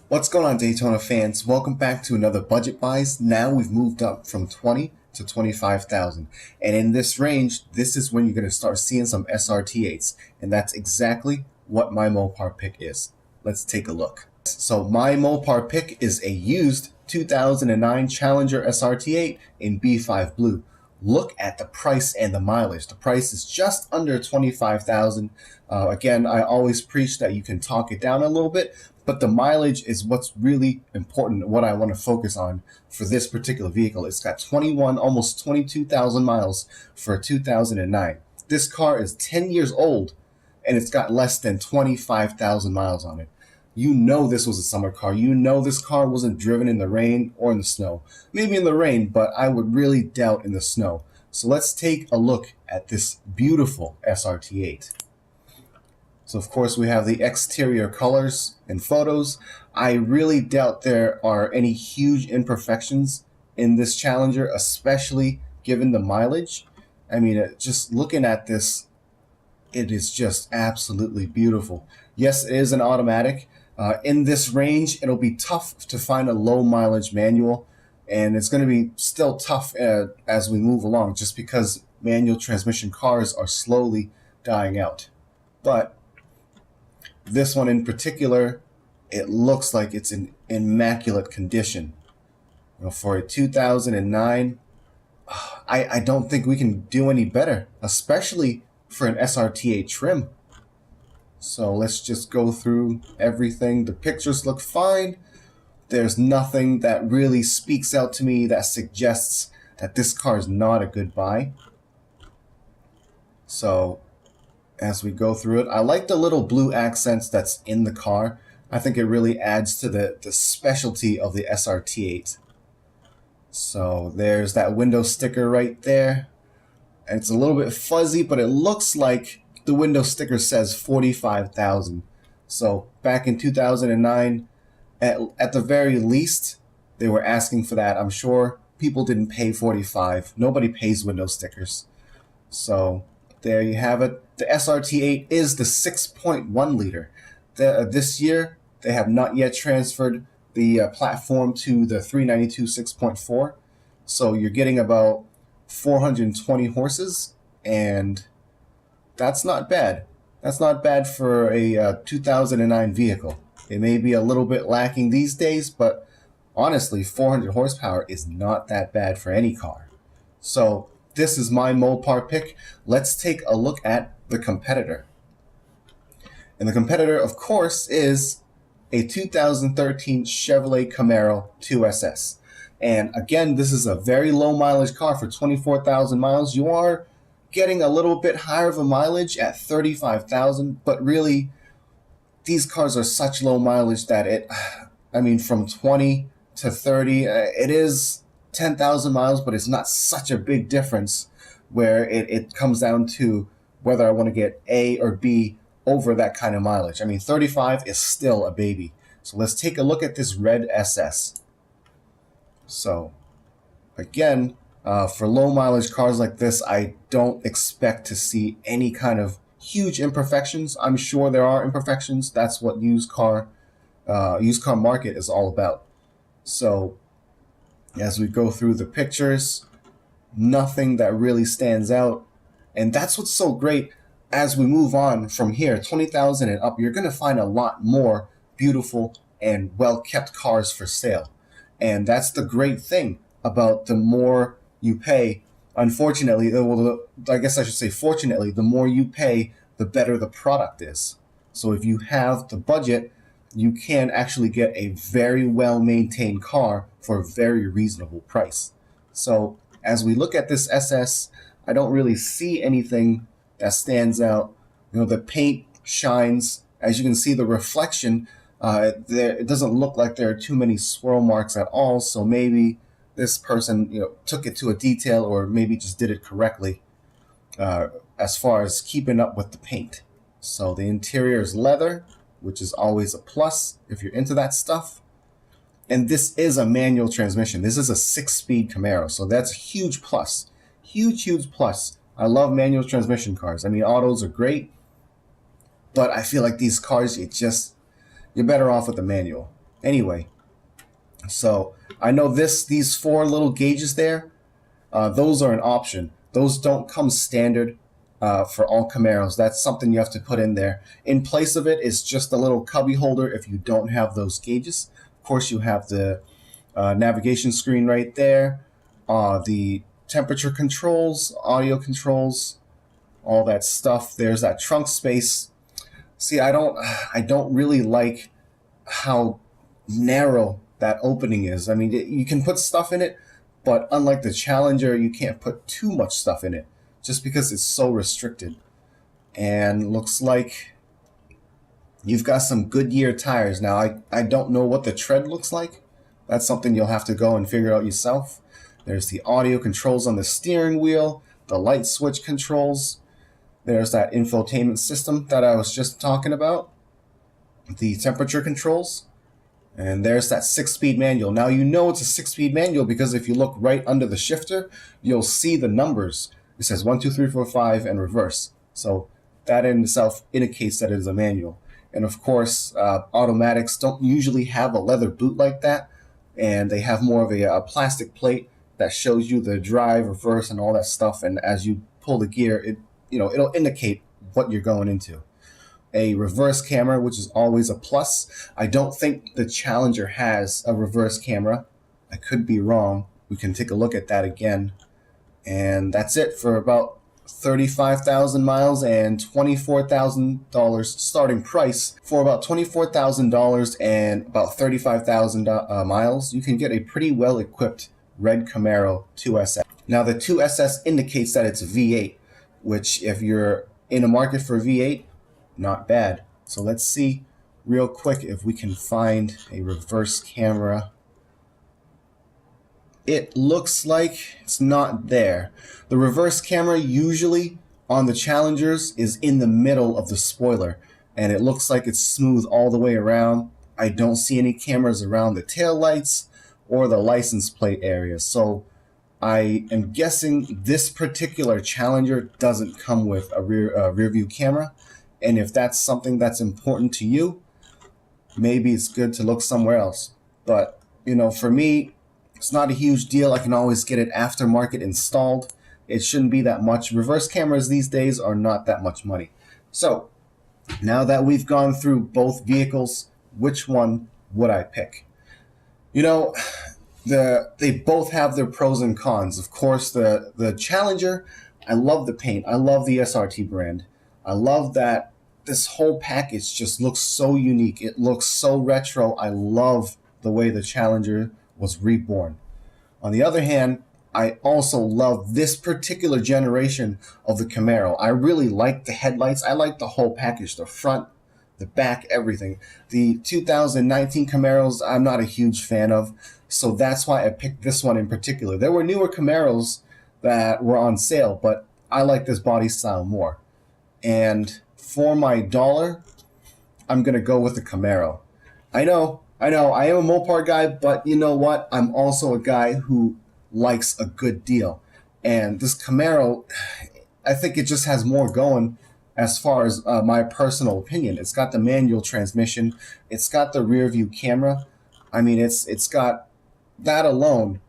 What's going on, Daytona fans? Welcome back to another budget buys. Now we've moved up from 20 to 25,000, and in this range, this is when you're going to start seeing some SRT8s, and that's exactly what my Mopar pick is. Let's take a look. So my Mopar pick is a used 2009 Challenger SRT8 in B5 blue. Look at the price and the mileage. The price is just under 25,000. Again, I always preach that you can talk it down a little bit, but the mileage is what's really important, what I want to focus on for this particular vehicle. It's got 21, almost 22,000 miles for a 2009. This car is 10 years old, and it's got less than 25,000 miles on it. You know this was a summer car. You know this car wasn't driven in the rain or in the snow. Maybe in the rain, but I would really doubt in the snow. So let's take a look at this beautiful SRT8. So of course we have the exterior colors and photos. I really doubt there are any huge imperfections in this Challenger, especially given the mileage. I mean, just looking at this, it is just absolutely beautiful. Yes, it is an automatic. In this range, it'll be tough to find a low mileage manual, and it's going to be still tough as we move along, just because manual transmission cars are slowly dying out. But this one in particular, it looks like it's in immaculate condition. You know, for a 2009, I don't think we can do any better, especially for an SRT8 trim. So let's just go through everything. The pictures look fine. There's nothing that really speaks out to me that suggests that this car is not a good buy. So as we go through it, I like the little blue accents that's in the car. I think it really adds to the specialty of the SRT8. So there's that window sticker right there. And it's a little bit fuzzy, but it looks like the window sticker says 45,000. So back in 2009, at the very least, they were asking for that. I'm sure people didn't pay 45. Nobody pays window stickers. So there you have it. The SRT8 is the 6.1 liter. This year, they have not yet transferred the platform to the 392 6.4. So you're getting about 420 horses, and that's not bad. That's not bad for a 2009 vehicle. It may be a little bit lacking these days, but honestly, 400 horsepower is not that bad for any car. So this is my Mopar pick. Let's take a look at the competitor. And the competitor, of course, is a 2013 Chevrolet Camaro 2SS. And again, this is a very low mileage car for 24,000 miles. You are getting a little bit higher of a mileage at 35,000, but really these cars are such low mileage that from 20 to 30, it is 10,000 miles, but it's not such a big difference where it comes down to whether I want to get A or B over that kind of mileage. I mean, 35 is still a baby. So let's take a look at this red SS. So again, for low mileage cars like this, I don't expect to see any kind of huge imperfections. I'm sure there are imperfections. That's what used car market is all about. So as we go through the pictures, nothing that really stands out. And that's what's so great. As we move on from here, 20,000 and up, you're going to find a lot more beautiful and well-kept cars for sale. And that's the great thing about the more you pay. Unfortunately, I guess I should say fortunately, the more you pay, the better the product is. So if you have the budget, you can actually get a very well-maintained car for a very reasonable price. So as we look at this SS, I don't really see anything that stands out. You know, the paint shines. As you can see, the reflection, it doesn't look like there are too many swirl marks at all. So maybe this person, took it to a detail, or maybe just did it correctly as far as keeping up with the paint. So the interior is leather, which is always a plus if you're into that stuff. And this is a manual transmission. This is a 6-speed Camaro, so that's a huge plus. Huge plus I love manual transmission cars. I mean, autos are great, but I feel like these cars, you're better off with the manual. Anyway, so I know these four little gauges there, those are an option. Those don't come standard for all Camaros. That's something you have to put in there. In place of it is just a little cubby holder if you don't have those gauges. Of course, you have the navigation screen right there, the temperature controls, audio controls, all that stuff. There's that trunk space. See, I don't really like how narrow that opening is. I mean, you can put stuff in it, but unlike the Challenger, you can't put too much stuff in it just because it's so restricted. And looks like you've got some Goodyear tires. Now, I don't know what the tread looks like. That's something you'll have to go and figure out yourself. There's the audio controls on the steering wheel, the light switch controls. There's that infotainment system that I was just talking about, the temperature controls, and there's that 6-speed manual. Now you know it's a 6-speed manual because if you look right under the shifter, you'll see the numbers. It says 1, 2, 3, 4, 5 and reverse. So that in itself indicates that it is a manual. And of course, automatics don't usually have a leather boot like that, and they have more of a plastic plate that shows you the drive, reverse, and all that stuff. And as you pull the gear, it'll indicate what you're going into. A reverse camera, which is always a plus. I don't think the Challenger has a reverse camera. I could be wrong. We can take a look at that again. And that's it for about 35,000 miles and $24,000 starting price. For about $24,000 and about 35,000 miles, you can get a pretty well equipped red Camaro 2SS. Now the 2SS indicates that it's V8, which if you're in a market for V8, not bad. So let's see real quick if we can find a reverse camera. It looks like it's not there. The reverse camera usually on the Challengers is in the middle of the spoiler, and it looks like it's smooth all the way around. I don't see any cameras around the tail lights or the license plate area. So I am guessing this particular Challenger doesn't come with a rear view camera. And if that's something that's important to you, maybe it's good to look somewhere else. But, for me, it's not a huge deal. I can always get it aftermarket installed. It shouldn't be that much. Reverse cameras these days are not that much money. So, now that we've gone through both vehicles, which one would I pick? They both have their pros and cons. Of course, the Challenger, I love the paint. I love the SRT brand. I love that this whole package just looks so unique. It looks so retro. I love the way the Challenger was reborn. On the other hand, I also love this particular generation of the Camaro. I really like the headlights. I like the whole package, the front, the back, everything. The 2019 Camaros, I'm not a huge fan of, so that's why I picked this one in particular. There were newer Camaros that were on sale, but I like this body style more. And for my dollar, I'm going to go with the Camaro. I know, I am a Mopar guy, but you know what? I'm also a guy who likes a good deal. And this Camaro, I think it just has more going as far as my personal opinion. It's got the manual transmission. It's got the rear view camera. I mean, it's got that alone.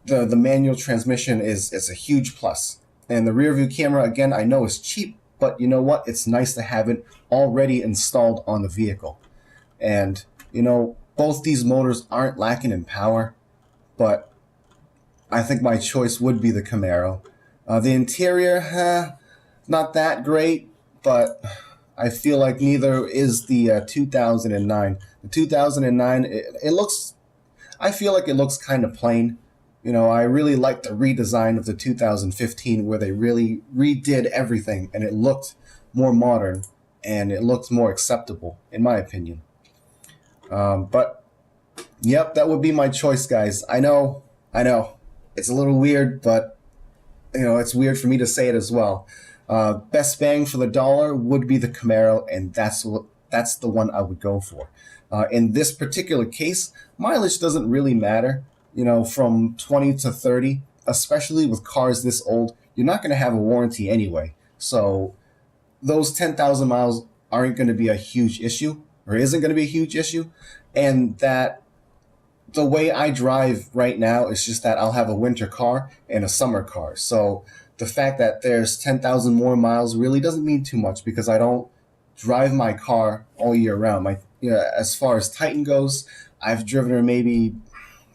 The manual transmission is a huge plus. And the rear view camera, again, I know is cheap, but you know what? It's nice to have it already installed on the vehicle. And, both these motors aren't lacking in power, but I think my choice would be the Camaro. The interior, not that great, but I feel like neither is the 2009. The 2009, it looks, I feel like it looks kind of plain. I really like the redesign of the 2015 where they really redid everything and it looked more modern and it looked more acceptable, in my opinion. But, yep, that would be my choice, guys. I know. It's a little weird, but, it's weird for me to say it as well. Best bang for the dollar would be the Camaro, and that's the one I would go for. In this particular case, mileage doesn't really matter. From 20 to 30, especially with cars this old, you're not going to have a warranty anyway. So those 10,000 miles aren't going to be a huge issue, or isn't going to be a huge issue. And that the way I drive right now is just that I'll have a winter car and a summer car. So the fact that there's 10,000 more miles really doesn't mean too much because I don't drive my car all year round. As far as Titan goes, I've driven her maybe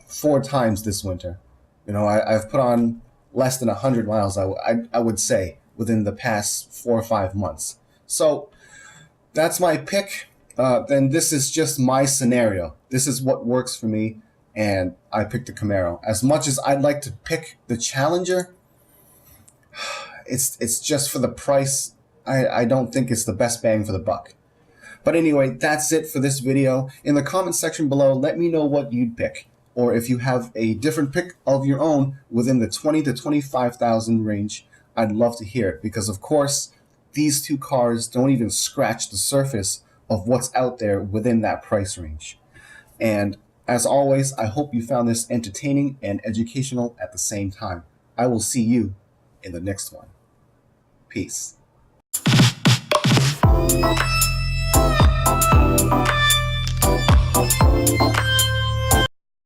4 times this winter. I've put on less than 100 miles, I would say, within the past 4 or 5 months. So that's my pick. Then this is just my scenario. This is what works for me, and I picked the Camaro. As much as I'd like to pick the Challenger, it's just for the price. I don't think it's the best bang for the buck. But anyway, that's it for this video. In the comment section below, let me know what you'd pick, or if you have a different pick of your own within the 20 to 25,000 range. I'd love to hear it because, of course, these two cars don't even scratch the surface of what's out there within that price range. And as always, I hope you found this entertaining and educational at the same time. I will see you in the next one. Peace.